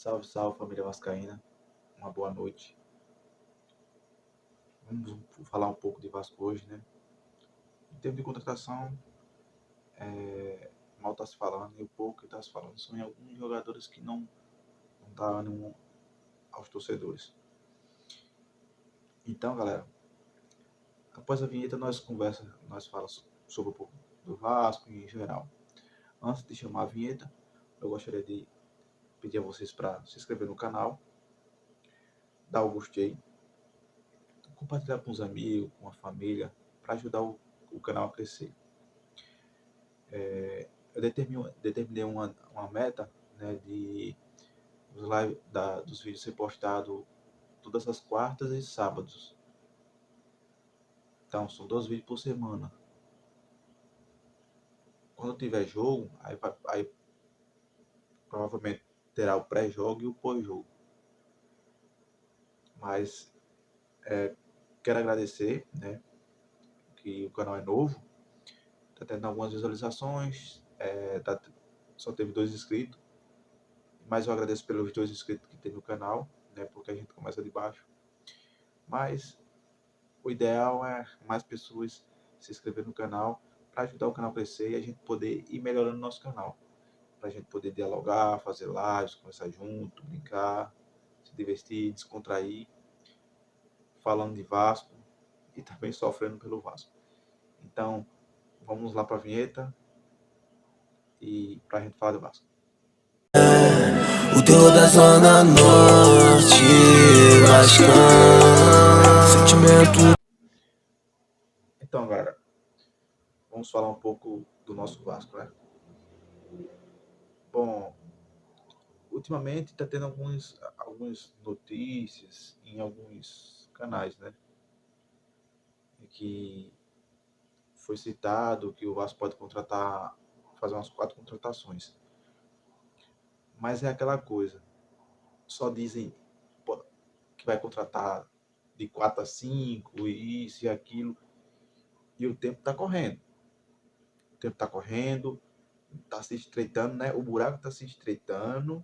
Salve, salve, família vascaína. Uma boa noite. Vamos falar um pouco de Vasco hoje, né? Em termos de contratação, mal está se falando, e o pouco que está se falando são em alguns jogadores que não dão ânimo aos torcedores. Então, galera, após a vinheta nós falamos sobre um pouco do Vasco em geral. Antes de chamar a vinheta, eu gostaria de pedir a vocês para se inscrever no canal, dar o gostei, compartilhar com os amigos, com a família, para ajudar o canal a crescer. Eu determinei uma meta, né, de dos vídeos ser postado todas as quartas e sábados. Então, são 2 vídeos por semana. Quando tiver jogo, aí provavelmente terá o pré-jogo e o pós-jogo. Mas quero agradecer, né, que o canal é novo, está tendo algumas visualizações, só teve 2 inscritos, mas eu agradeço pelos 2 inscritos que tem no canal, né, porque a gente começa de baixo. Mas o ideal é mais pessoas se inscrever no canal para ajudar o canal a crescer e a gente poder ir melhorando o nosso canal. Para a gente poder dialogar, fazer lives, conversar junto, brincar, se divertir, descontrair, falando de Vasco e também sofrendo pelo Vasco. Então, vamos lá para a vinheta e para a gente falar do Vasco. O terror da Zona Norte, Vascão, sentimento. Então, galera, vamos falar um pouco do nosso Vasco, né? Bom, ultimamente está tendo algumas notícias em alguns canais, né? Em que foi citado que o Vasco pode fazer umas 4 contratações. Mas é aquela coisa, só dizem que vai contratar de 4 a 5, e isso e aquilo, e o tempo está correndo. O tempo está correndo, está se estreitando, né? O buraco está se estreitando,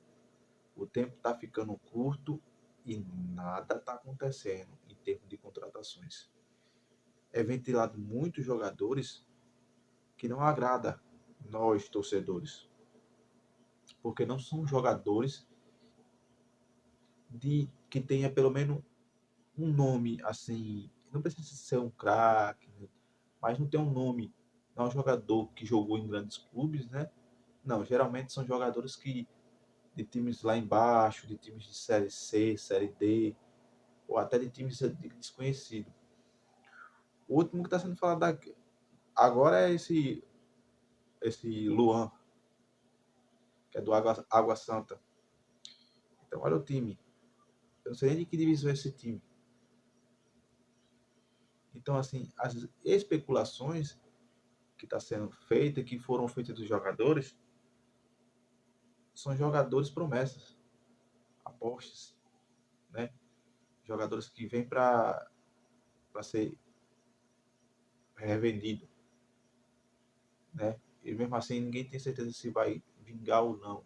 o tempo está ficando curto e nada está acontecendo em termos de contratações. É ventilado muitos jogadores que não agrada nós, torcedores, porque não são jogadores que tenha pelo menos um nome assim, não precisa ser um craque, né? Mas não tem um nome, não é um jogador que jogou em grandes clubes, né? Não, geralmente são jogadores de times lá embaixo, de times de série C, série D, ou até de times desconhecidos. O último que está sendo falado agora é esse Luan, que é do Água Santa. Então, olha o time. Eu não sei nem de que divisão é esse time. Então, assim, as especulações que está sendo feita, que foram feitas dos jogadores, são jogadores promessas, apostas, né? Jogadores que vêm para ser revendido, né? E mesmo assim ninguém tem certeza se vai vingar ou não.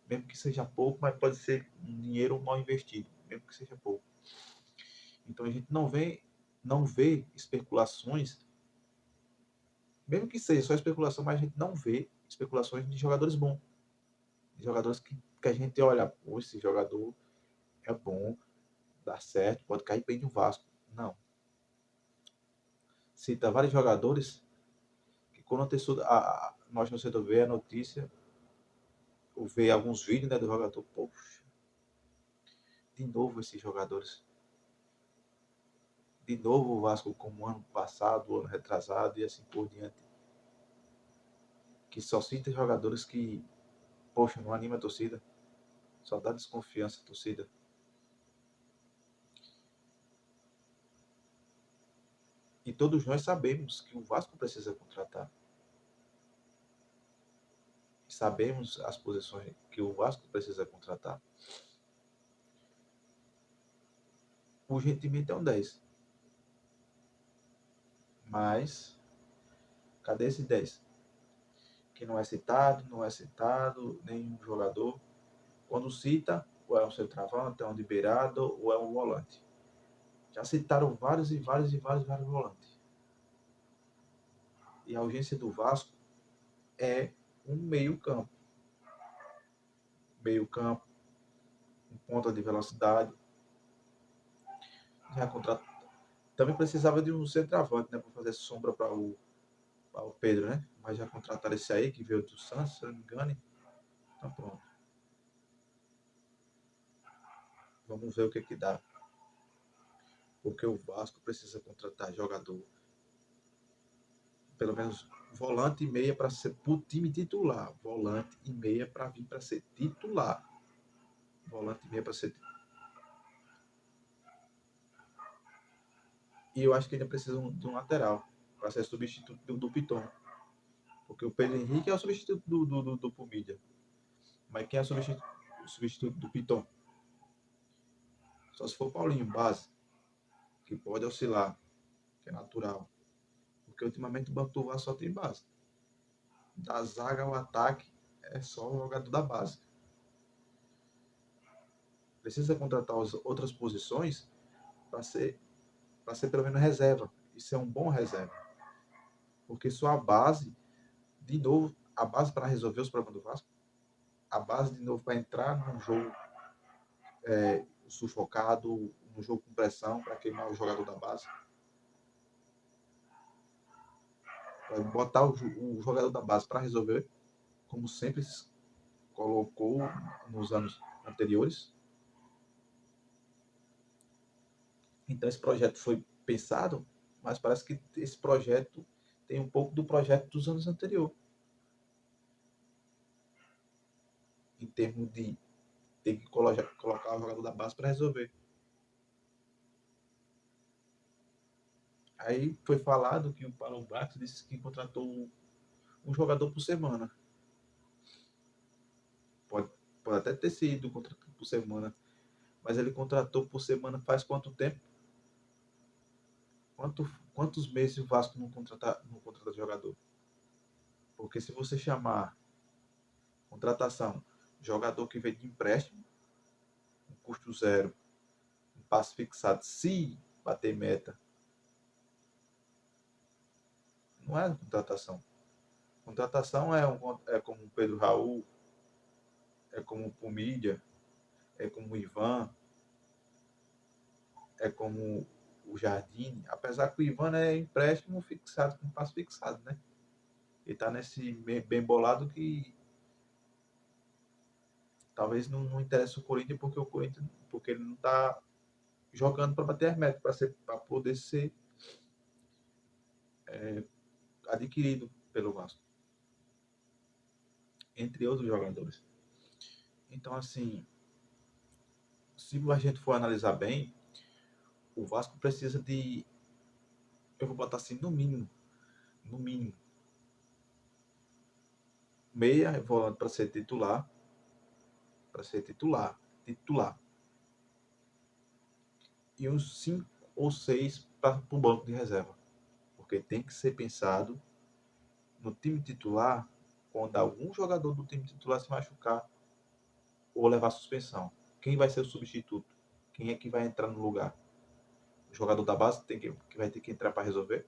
Mesmo que seja pouco, mas pode ser um dinheiro mal investido, mesmo que seja pouco. Então a gente não vê especulações, mesmo que seja só especulação, mas a gente não vê especulações de jogadores bons, de jogadores que a gente olha, pô, esse jogador é bom, dá certo, pode cair bem no Vasco. Não. Cita vários jogadores que quando nós no setor vê a notícia, ou vê alguns vídeos, né, do jogador, poxa, de novo esses jogadores. De novo o Vasco como ano passado, ano retrasado e assim por diante. Que só cita jogadores que, poxa, não anima a torcida. Só dá desconfiança à torcida. E todos nós sabemos que o Vasco precisa contratar. E sabemos as posições que o Vasco precisa contratar. Urgentemente é um 10. Mas, cadê esse 10? Que não é citado, nenhum jogador. Quando cita, ou é um centroavante, é um liberado, ou é um volante. Já citaram vários volantes. E a urgência do Vasco é um meio-campo. Meio-campo, um ponta de velocidade. Já contrat... Também precisava de um centroavante, né, para fazer sombra para o Pedro, né? Mas já contrataram esse aí, que veio do Santos, se eu não me engano. Então pronto. Vamos ver o que dá. Porque o Vasco precisa contratar jogador, pelo menos volante e meia para ser pro time titular. Volante e meia para vir para ser titular. Volante e meia para ser titular. E eu acho que ainda precisa de um lateral para ser substituto do Piton. Porque o Pedro Henrique é o substituto do Pumídia. Mas quem é o substituto do Piton? Só se for o Paulinho, base, que pode oscilar, que é natural. Porque ultimamente o Banco do Vasco só tem base. Da zaga ao ataque é só o jogador da base. Precisa contratar outras posições para ser pelo menos reserva. Isso é um bom reserva. Porque só a base, de novo, a base para resolver os problemas do Vasco, a base de novo para entrar num jogo sufocado, num jogo com pressão, para queimar o jogador da base. Para botar o jogador da base para resolver, como sempre colocou nos anos anteriores. Então esse projeto foi pensado, mas parece que esse projeto tem um pouco do projeto dos anos anteriores. Em termos de ter que colocar o jogador da base para resolver. Aí foi falado que o Paulo Brax disse que contratou um jogador por semana. Pode até ter sido contratado por semana, mas ele contratou por semana faz quanto tempo? Quantos meses o Vasco não contrata jogador? Porque se você chamar contratação, jogador que vem de empréstimo, um custo zero, um passe fixado, se bater meta, não é contratação. Contratação é como o Pedro Raul, é como o Pumídia, é como o Ivan, é como o Jardim, apesar que o Ivan é empréstimo fixado, com passo fixado, né? Ele tá nesse bem bolado que talvez não interesse o Corinthians porque ele não tá jogando para bater as metas, para poder ser adquirido pelo Vasco, entre outros jogadores. Então, assim, se a gente for analisar bem, o Vasco precisa de, eu vou botar assim, no mínimo, meia volante para ser titular, e uns 5 ou 6 para o banco de reserva, porque tem que ser pensado no time titular quando algum jogador do time titular se machucar ou levar suspensão. Quem vai ser o substituto? Quem é que vai entrar no lugar? O jogador da base que vai ter que entrar para resolver?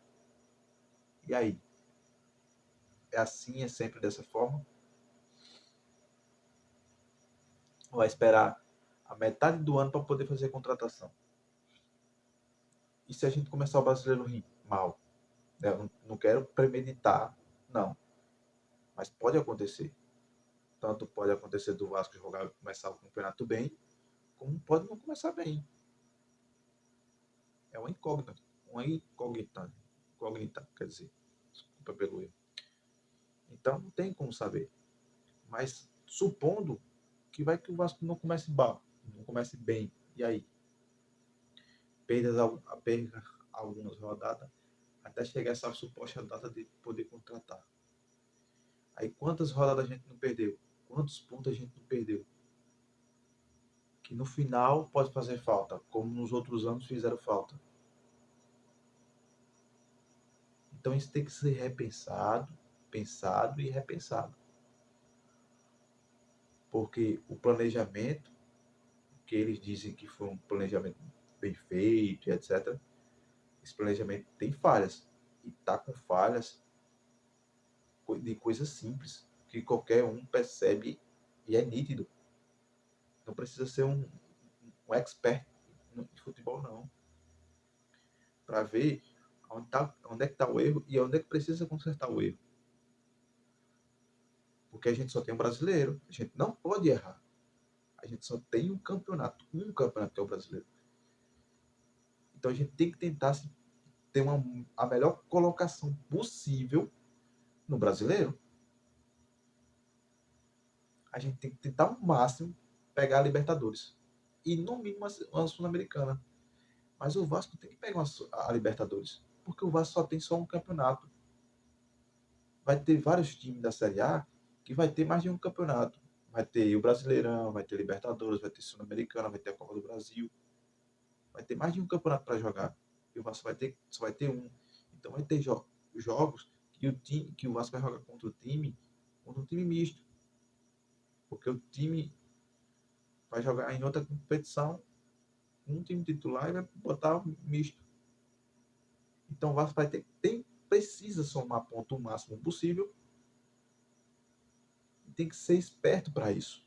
E aí? É assim, é sempre dessa forma? Ou vai esperar a metade do ano para poder fazer a contratação? E se a gente começar o brasileiro mal? Eu não quero premeditar, não. Mas pode acontecer. Tanto pode acontecer do Vasco começar o campeonato bem, como pode não começar bem. É uma incógnita. Incógnita, quer dizer. Desculpa pelo erro. Então não tem como saber. Mas supondo que o Vasco não comece mal, não comece bem. E aí? Perda algumas rodadas até chegar essa suposta data de poder contratar. Aí quantas rodadas a gente não perdeu? Quantos pontos a gente não perdeu? Que no final pode fazer falta, como nos outros anos fizeram falta. Então isso tem que ser repensado, pensado e repensado. porque o planejamento, que eles dizem que foi um planejamento bem feito, etc., esse planejamento tem falhas. E está com falhas de coisas simples, que qualquer um percebe e é nítido. Não precisa ser um expert de futebol, não. Para ver onde é que está o erro e onde é que precisa consertar o erro. Porque a gente só tem um brasileiro, a gente não pode errar. A gente só tem um campeonato que é o brasileiro. Então a gente tem que tentar ter a melhor colocação possível no brasileiro. A gente tem que tentar ao máximo pegar a Libertadores. E no mínimo a Sul-Americana. Mas o Vasco tem que pegar a Libertadores. Porque o Vasco só tem um campeonato. Vai ter vários times da Série A que vai ter mais de um campeonato. Vai ter o Brasileirão, vai ter Libertadores, vai ter Sul-Americana, vai ter a Copa do Brasil. Vai ter mais de um campeonato para jogar. E o Vasco só vai ter um. Então vai ter jogos que o Vasco vai jogar contra um time misto. Porque o time vai jogar em outra competição, um time titular e vai botar o misto. Então o Vasco precisa somar ponto o máximo possível e tem que ser esperto para isso.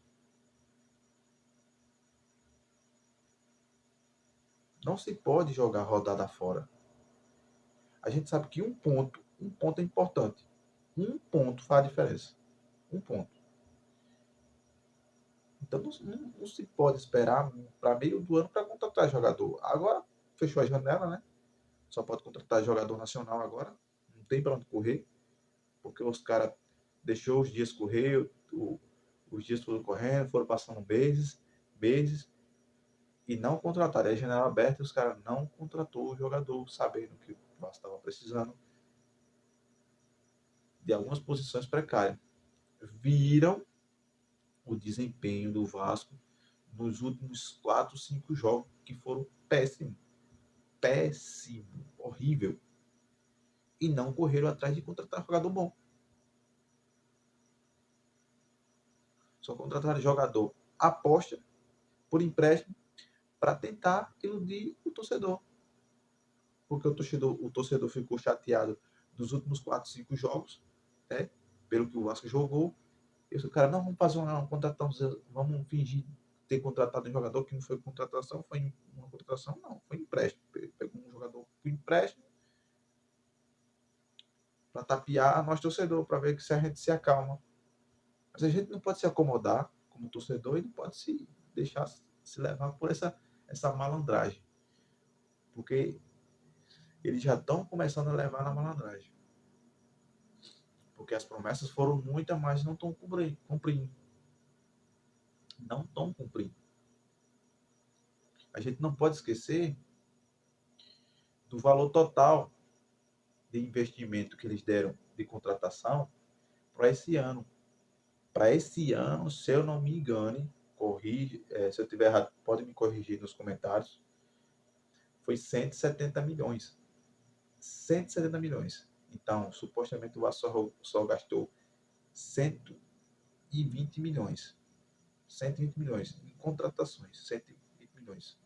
Não se pode jogar rodada fora. A gente sabe que um ponto é importante. Um ponto faz a diferença. Um ponto. Então não se pode esperar para meio do ano para contratar jogador. Agora fechou a janela, né? Só pode contratar jogador nacional agora. Não tem para onde correr. Porque os caras deixou os dias correr, os dias foram correndo, foram passando meses, e não contrataram. Aí a janela aberta e os caras não contratou o jogador, sabendo que o Vasco estava precisando de algumas posições precárias. Viram o desempenho do Vasco nos últimos 4, 5 jogos, que foram péssimos. Péssimo, horrível. E não correram atrás de contratar jogador bom. Só contrataram jogador aposta por empréstimo para tentar iludir o torcedor. Porque o torcedor ficou chateado dos últimos 4, 5 jogos, né? Pelo que o Vasco jogou. E o cara, não, vamos fazer uma contratação, vamos fingir ter contratado um jogador que não foi contratação, foi uma contratação, não, foi empréstimo. Pegou um jogador por empréstimo para tapear a nós torcedor, para ver se a gente se acalma. Mas a gente não pode se acomodar como torcedor e não pode se deixar se levar por essa malandragem. Porque eles já estão começando a levar na malandragem. Porque as promessas foram muitas, mas não estão cumprindo. Não estão cumprindo. A gente não pode esquecer do valor total de investimento que eles deram de contratação para esse ano. Para esse ano, se eu não me engane, se eu estiver errado, pode me corrigir nos comentários, foi 170 milhões. 170 milhões. Então, supostamente o Vasco só gastou 120 milhões. 120 milhões em contratações. 120 milhões.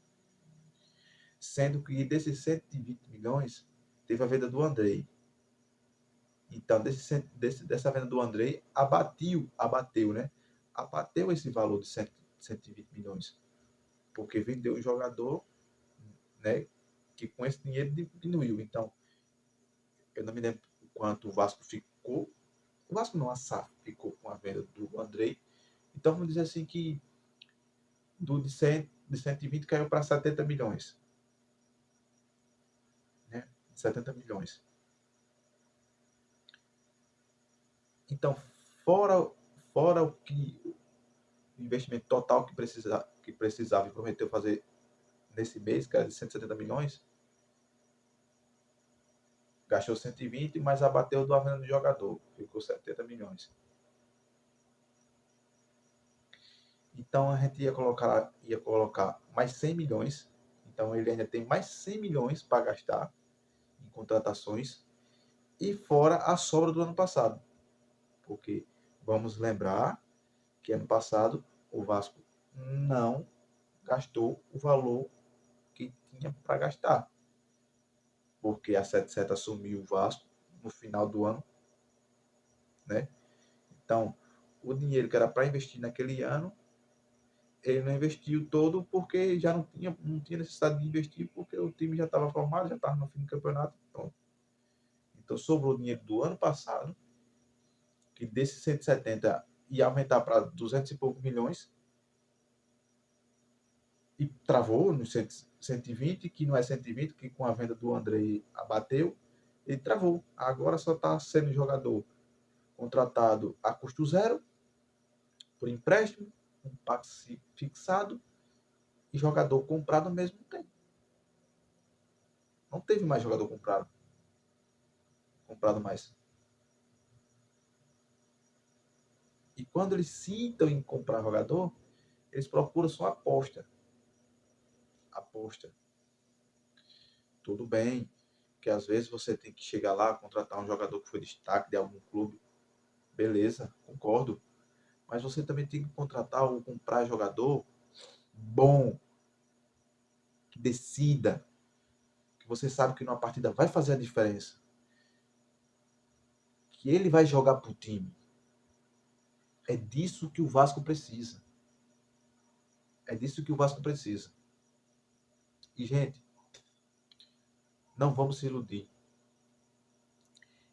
Sendo que desses 120 milhões, teve a venda do Andrei. Então, dessa venda do Andrei, abateu, né? Abateu esse valor de 120 milhões. Porque vendeu o jogador, né? Que com esse dinheiro diminuiu. Então, eu não me lembro quanto o Vasco ficou. O Vasco não, a SAF ficou com a venda do Andrei. Então, vamos dizer assim que de 120 caiu para 70 milhões. Né? 70 milhões. Então, fora o investimento total que precisava e prometeu fazer nesse mês, que era de 170 milhões, gastou 120, mas abateu do venda do jogador, ficou 70 milhões. Então a gente ia colocar mais 100 milhões, então ele ainda tem mais 100 milhões para gastar em contratações, e fora a sobra do ano passado. Porque vamos lembrar que ano passado o Vasco não gastou o valor que tinha para gastar, porque a 77 assumiu o Vasco no final do ano, né? Então, o dinheiro que era para investir naquele ano, ele não investiu todo porque já não tinha necessidade de investir, porque o time já estava formado, já estava no fim do campeonato. Então sobrou dinheiro do ano passado, que desses 170 ia aumentar para 200 e poucos milhões, e travou nos 120, que não é 120, que com a venda do André abateu, ele travou. Agora só está sendo jogador contratado a custo zero, por empréstimo, um passe fixado, e jogador comprado mesmo não tem. Não teve mais jogador comprado mais. E quando eles citam em comprar jogador, eles procuram só aposta. Aposta. Tudo bem que às vezes você tem que chegar lá, contratar um jogador que foi destaque de algum clube. Beleza, concordo. Mas você também tem que contratar ou comprar jogador bom, que decida, que você sabe que numa partida vai fazer a diferença, que ele vai jogar pro time. É disso que o Vasco precisa. É disso que o Vasco precisa. E, gente, não vamos se iludir.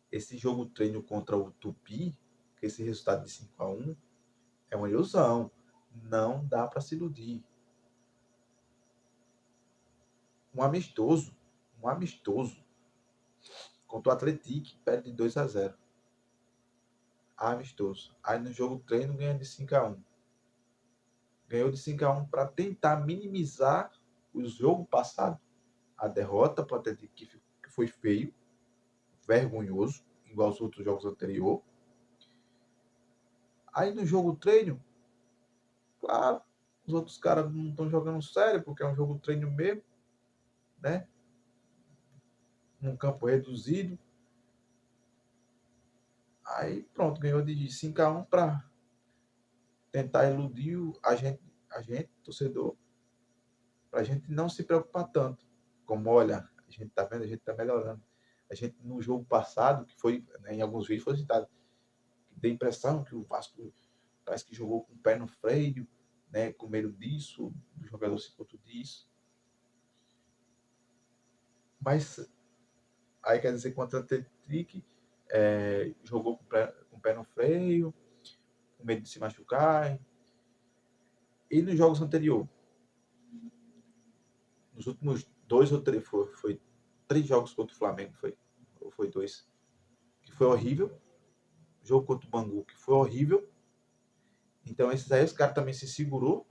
Esse jogo treino contra o Tupi, esse resultado de 5-1, é uma ilusão. Não dá para se iludir. Um amistoso contra o Atlético perde de 2-0. Amistoso. Aí no jogo treino ganha de 5-1. Ganhou de 5-1 para tentar minimizar o jogo passado. A derrota para o Atlético, que foi feio, vergonhoso, igual aos outros jogos anteriores. Aí no jogo treino, claro, os outros caras não estão jogando sério, porque é um jogo treino mesmo, né? Num campo reduzido. Aí pronto, ganhou de 5-1 para tentar iludir a gente, torcedor, para a gente não se preocupar tanto. Como, olha, a gente tá vendo, a gente tá melhorando. A gente, no jogo passado, que foi, né, em alguns vídeos foi citado, deu a impressão que o Vasco parece que jogou com o pé no freio, né, com medo disso, do jogador se contou disso. Mas aí quer dizer que contra o Atlético jogou com o pé no freio, com medo de se machucar. E nos jogos anteriores, nos últimos 2 ou 3, foi 3 jogos contra o Flamengo, ou foi 2, que foi horrível. Jogo contra o Bangu, que foi horrível. Então esses aí os caras também se segurou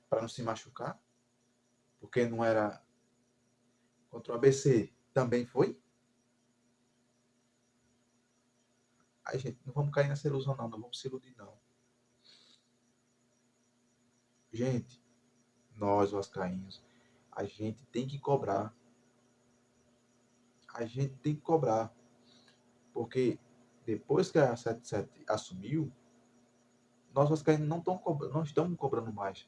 para não se machucar, porque não era contra o ABC, também foi. Aí, gente, não vamos cair nessa ilusão não vamos se iludir não. Gente, nós vascaínos, a gente tem que cobrar. A gente tem que cobrar. Porque depois que a 77 assumiu, nós vascaínos não estamos cobrando mais.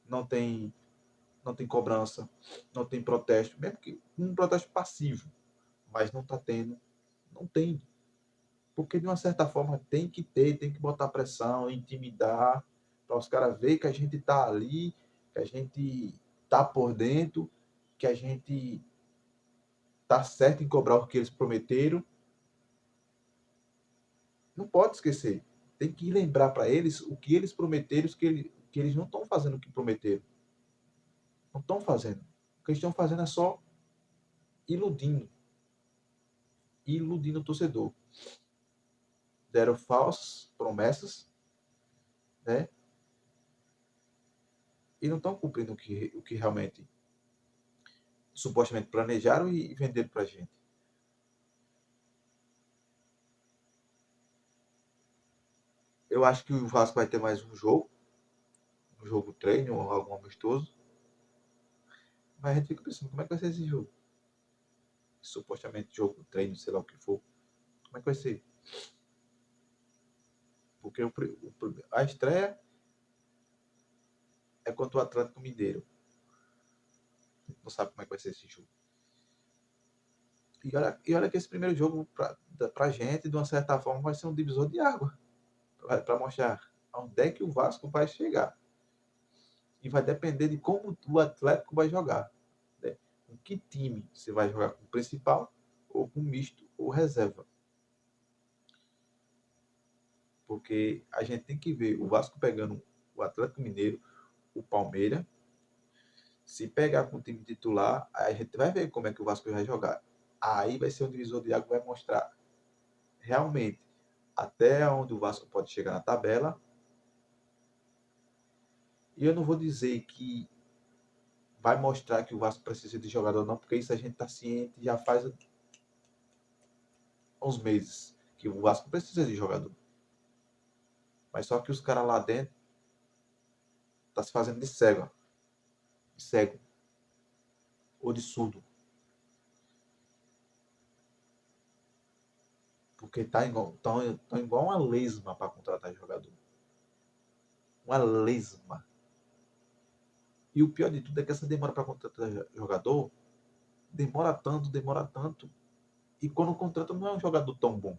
Não tem, não tem cobrança, não tem protesto, mesmo que um protesto passivo, mas não está tendo. Não tem. Porque de uma certa forma tem que botar pressão, intimidar, para os caras verem que a gente está ali, que a gente está por dentro, que a gente está certo em cobrar o que eles prometeram. Não pode esquecer. Tem que lembrar para eles o que eles prometeram, que eles não estão fazendo o que prometeram. Não estão fazendo. O que eles estão fazendo é só iludindo. Iludindo o torcedor. Deram falsas promessas, né? E não estão cumprindo o que realmente supostamente planejaram e venderam para a gente. Eu acho que o Vasco vai ter mais um jogo treino ou algum amistoso. Mas a gente fica pensando, como é que vai ser esse jogo? Supostamente jogo treino, sei lá o que for. Como é que vai ser? Porque a estreia é contra o Atlético Mineiro. Não sabe como é que vai ser esse jogo. E olha que esse primeiro jogo, pra gente, de uma certa forma, vai ser um divisor de água. Para mostrar onde é que o Vasco vai chegar. E vai depender de como o Atlético vai jogar. Né? Com que time você vai jogar, com o principal, ou com misto, ou reserva. Porque a gente tem que ver o Vasco pegando o Atlético Mineiro, o Palmeiras. Se pegar com o time titular, aí a gente vai ver como é que o Vasco vai jogar. Aí vai ser um divisor de água que vai mostrar realmente até onde o Vasco pode chegar na tabela. E eu não vou dizer que vai mostrar que o Vasco precisa de jogador, não, porque isso a gente está ciente já faz uns meses que o Vasco precisa de jogador. Mas só que os caras lá dentro tá se fazendo de cego. De cego. Ou de surdo. Porque tá igual uma lesma para contratar jogador. Uma lesma. E o pior de tudo é que essa demora para contratar jogador demora tanto. E quando contrata não é um jogador tão bom.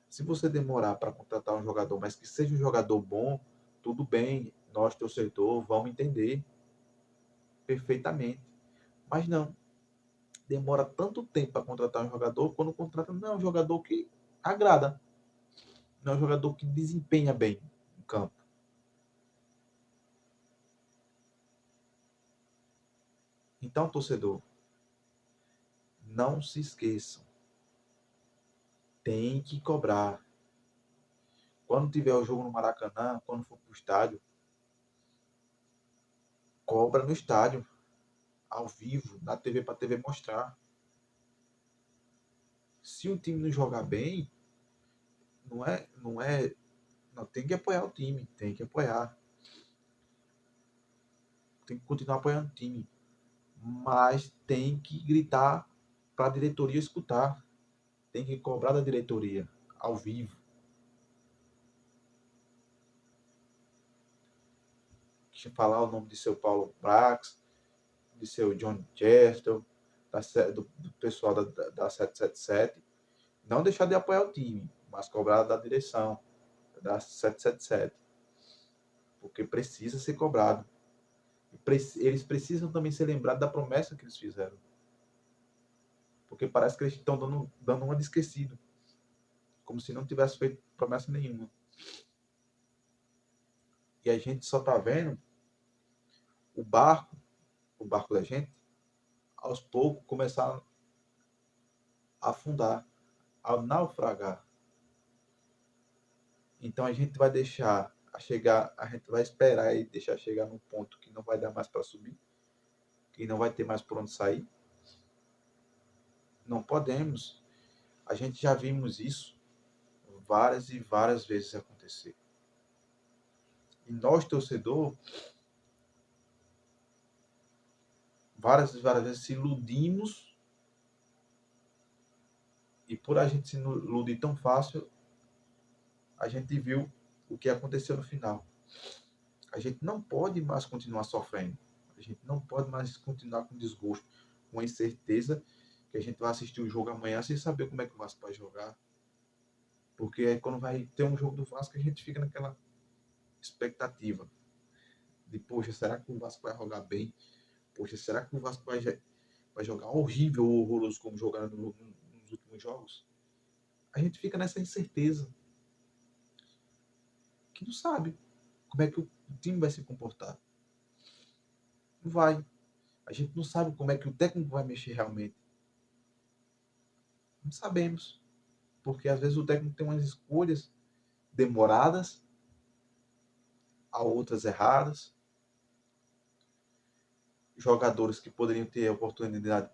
Se você demorar para contratar um jogador, mas que seja um jogador bom, tudo bem, nós, torcedor, vamos entender perfeitamente. Mas não, demora tanto tempo para contratar um jogador, quando contrata não é um jogador que agrada, não é um jogador que desempenha bem no campo. Então, torcedor, não se esqueçam, tem que cobrar. Quando tiver o jogo no Maracanã, quando for para o estádio, cobra no estádio, ao vivo, na TV, para a TV mostrar. Se o time não jogar bem, não tem que apoiar o time, tem que apoiar. Tem que continuar apoiando o time. Mas tem que gritar para a diretoria escutar. Tem que cobrar da diretoria, ao vivo. Deixa eu falar o nome de seu Paulo Brax, de seu John Chester, do pessoal da 777. Não deixar de apoiar o time, mas cobrar da direção, da 777. Porque precisa ser cobrado. Eles precisam também ser lembrados da promessa que eles fizeram. Porque parece que eles estão dando uma de esquecido. Como se não tivesse feito promessa nenhuma. E a gente só está vendo o barco da gente, aos poucos começar a afundar, a naufragar. Então a gente vai deixar a gente vai esperar e deixar chegar num ponto que não vai dar mais para subir, que não vai ter mais por onde sair. Não podemos. A gente já vimos isso várias e várias vezes acontecer. E nós, torcedor, várias e várias vezes se iludimos, e por a gente se iludir tão fácil, a gente viu o que aconteceu no final. A gente não pode mais continuar sofrendo. A gente não pode mais continuar com desgosto, com a incerteza que a gente vai assistir o jogo amanhã sem saber como é que o Vasco vai jogar. Porque aí quando vai ter um jogo do Vasco, a gente fica naquela expectativa de, poxa, será que o Vasco vai jogar bem? Poxa, será que o Vasco vai jogar horrível ou horroroso como jogaram nos últimos jogos? A gente fica nessa incerteza. Que não sabe como é que o time vai se comportar. Não vai. A gente não sabe como é que o técnico vai mexer realmente. Não sabemos. Porque às vezes o técnico tem umas escolhas demoradas, a outras erradas. Jogadores que poderiam ter a oportunidade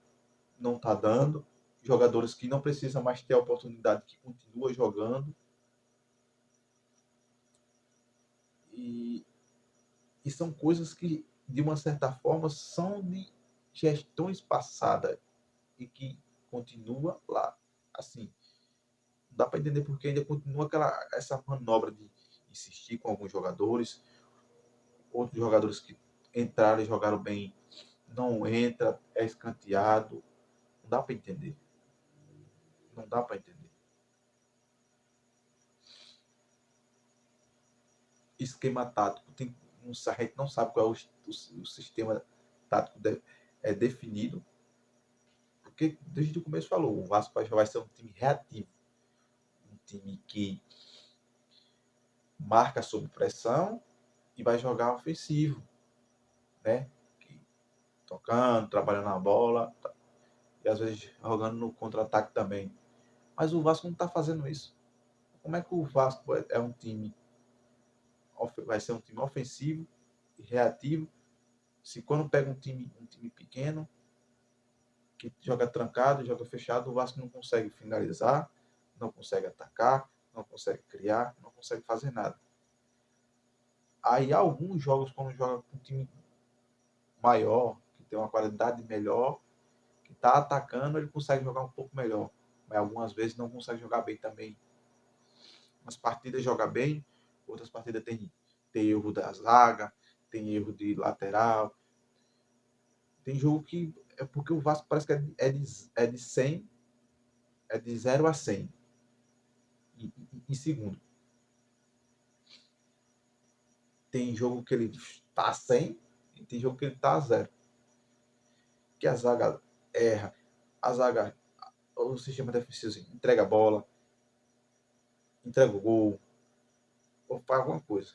não está dando. Jogadores que não precisam mais ter a oportunidade que continua jogando. E são coisas que, de uma certa forma, são de gestões passadas e que continua lá. Assim, Não dá para entender porque ainda continua essa manobra de insistir com alguns jogadores, outros jogadores que entraram e jogaram bem, não entra, é escanteado. Não dá para entender. Não dá para entender. Esquema tático. A gente não sabe qual é o sistema tático definido. Porque desde o começo falou, o Vasco vai ser um time reativo. Um time que marca sob pressão e vai jogar ofensivo, né? Tocando, trabalhando na bola e às vezes jogando no contra-ataque também. Mas o Vasco não está fazendo isso. Como é que o Vasco é um time, vai ser um time ofensivo e reativo, se quando pega um time pequeno, que joga trancado, joga fechado, o Vasco não consegue finalizar, não consegue atacar, não consegue criar, não consegue fazer nada. Aí alguns jogos, quando joga com um time maior, que tem uma qualidade melhor, que está atacando, ele consegue jogar um pouco melhor. Mas algumas vezes não consegue jogar bem também. Umas partidas joga bem, outras partidas tem erro da zaga, tem erro de lateral. Tem jogo que é porque o Vasco parece que é de 100, é de 0 a 100 em segundo. Tem jogo que ele está a 100 e tem jogo que ele está a 0. Que a zaga erra, a zaga, o sistema defensivo entrega a bola, entrega o gol, ou faz alguma coisa.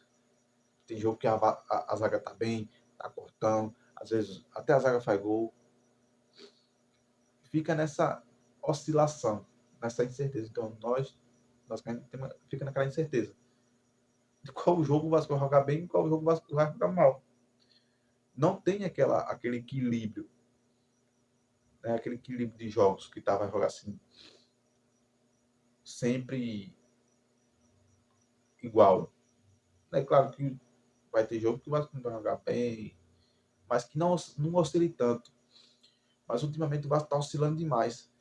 Tem jogo que a zaga tá bem, tá cortando, às vezes até a zaga faz gol. Fica nessa oscilação, nessa incerteza. Então, nós fica naquela incerteza. De qual jogo o Vasco vai jogar bem e qual jogo o Vasco vai jogar mal. Não tem aquele equilíbrio, né? Aquele equilíbrio de jogos que vai jogar assim, sempre igual. É claro que vai ter jogo que o Vasco não vai jogar bem, mas que não oscile tanto. Mas ultimamente o Vasco está oscilando demais.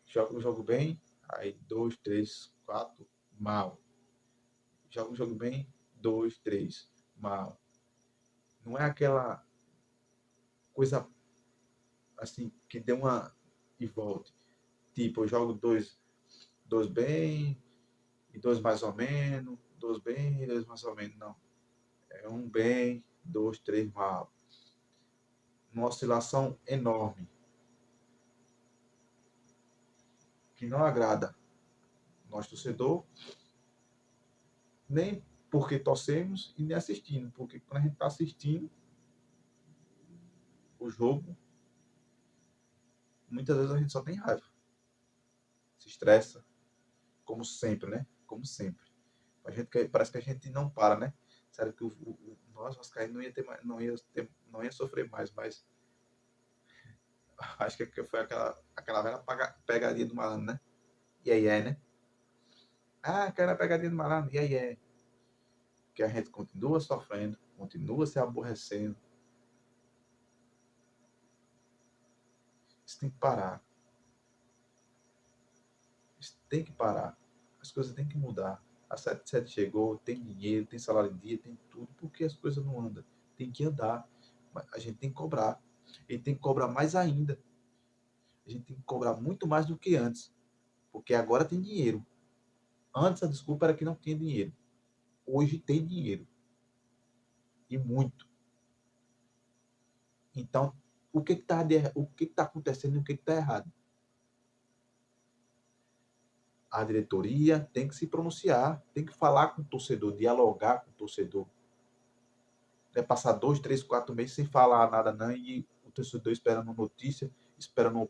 Joga o jogo bem, aí 2, 3, 4, mal. Joga o jogo bem, 2, 3, mal. Não é aquela coisa assim que dê uma e volte. Tipo, eu jogo dois bem e dois mais ou menos, dois bem e dois mais ou menos. Não. É um bem, 2, 3 mal. Uma oscilação enorme. Que não agrada nós, torcedor, nem porque torcemos e nem assistindo. Porque quando a gente está assistindo o jogo, muitas vezes a gente só tem raiva. Se estressa, como sempre, né? Como sempre. Parece que a gente não para, né? Sério que nós, Vascaíno, não ia sofrer mais, mas acho que foi aquela velha pegadinha do malandro, né? E aí é, né? Ah, aquela pegadinha do malandro, e aí é. Que a gente continua sofrendo, continua se aborrecendo. Isso tem que parar. Isso tem que parar. As coisas têm que mudar. A 77 chegou, tem dinheiro, tem salário em dia, tem tudo. Por que as coisas não andam? Tem que andar. Mas a gente tem que cobrar. E tem que cobrar mais ainda. A gente tem que cobrar muito mais do que antes. Porque agora tem dinheiro. Antes a desculpa era que não tinha dinheiro. Hoje tem dinheiro. E muito. Então, o que está acontecendo e o que está errado? A diretoria tem que se pronunciar, tem que falar com o torcedor, dialogar com o torcedor. Não é passar 2, 3, 4 meses sem falar nada, não, e o torcedor esperando notícia, esperando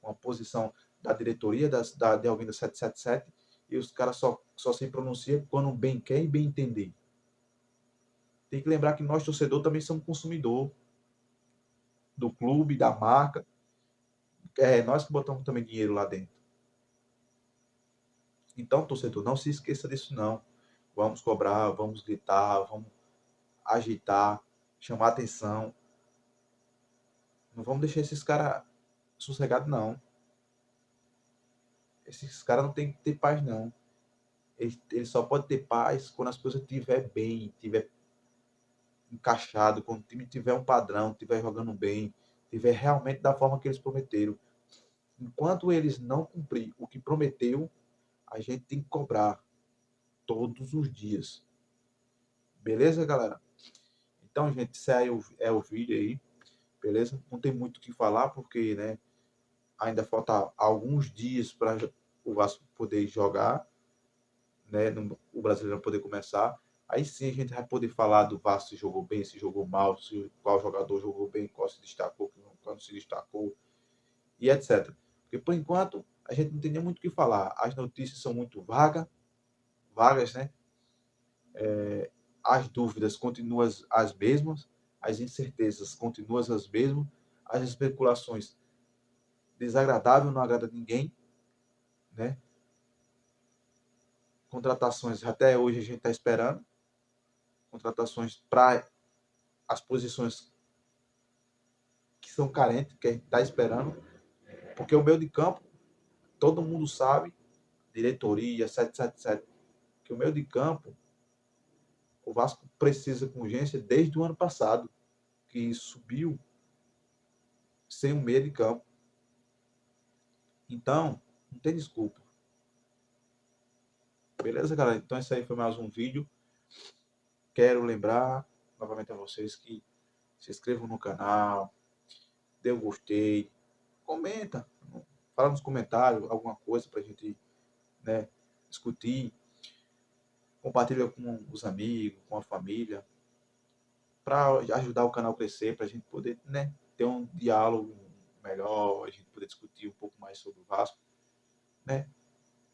uma posição da diretoria, de alguém da 777, e os caras só se pronunciam quando bem quer e bem entender. Tem que lembrar que nós, torcedor, também somos consumidor do clube, da marca. É nós que botamos também dinheiro lá dentro. Então, torcedor, não se esqueça disso, não. Vamos cobrar, vamos gritar, vamos agitar, chamar atenção. Não vamos deixar esses caras sossegados, não. Esses caras não tem que ter paz, não. Ele só pode ter paz quando as coisas estiver bem, estiver encaixado, quando o time tiver um padrão, estiver jogando bem, estiver realmente da forma que eles prometeram. Enquanto eles não cumprir o que prometeu, a gente tem que cobrar todos os dias. Beleza, galera? Então, gente, isso aí é o vídeo aí, beleza? Não tem muito o que falar, porque, né, ainda falta alguns dias para o Vasco poder jogar, né, o Brasileiro poder começar. Aí sim a gente vai poder falar do Vasco se jogou bem, se jogou mal, se qual jogador jogou bem, qual se destacou, qual não se destacou, e etc. Porque, por enquanto, a gente não tem nem muito o que falar. As notícias são muito vagas, né? As dúvidas continuam as mesmas, as incertezas continuam as mesmas, as especulações desagradável, não agrada ninguém, né? Contratações até hoje a gente está esperando, contratações para as posições que são carentes, que a gente está esperando, porque o meio de campo, todo mundo sabe, diretoria, 777, que o meio de campo, o Vasco precisa com urgência desde o ano passado, que subiu sem um meio de campo. Então, não tem desculpa. Beleza, galera? Então, esse aí foi mais um vídeo. Quero lembrar novamente a vocês que se inscrevam no canal, dê um gostei, comenta, fala nos comentários alguma coisa para a gente, né, discutir, compartilha com os amigos, com a família, para ajudar o canal a crescer, para a gente poder, né, ter um diálogo melhor, a gente poder discutir um pouco mais sobre o Vasco, né?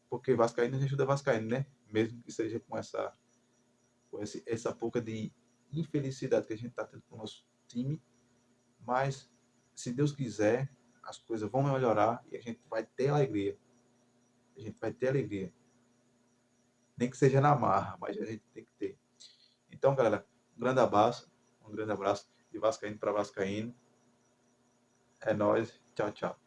Porque Vascaíno ajuda Vascaíno, né? Mesmo que seja com essa pouca de infelicidade que a gente está tendo com o nosso time, mas se Deus quiser, as coisas vão melhorar e a gente vai ter alegria. A gente vai ter alegria. Nem que seja na marra, mas a gente tem que ter. Então, galera, um grande abraço de Vascaíno para Vascaíno. É nóis. Tchau, tchau.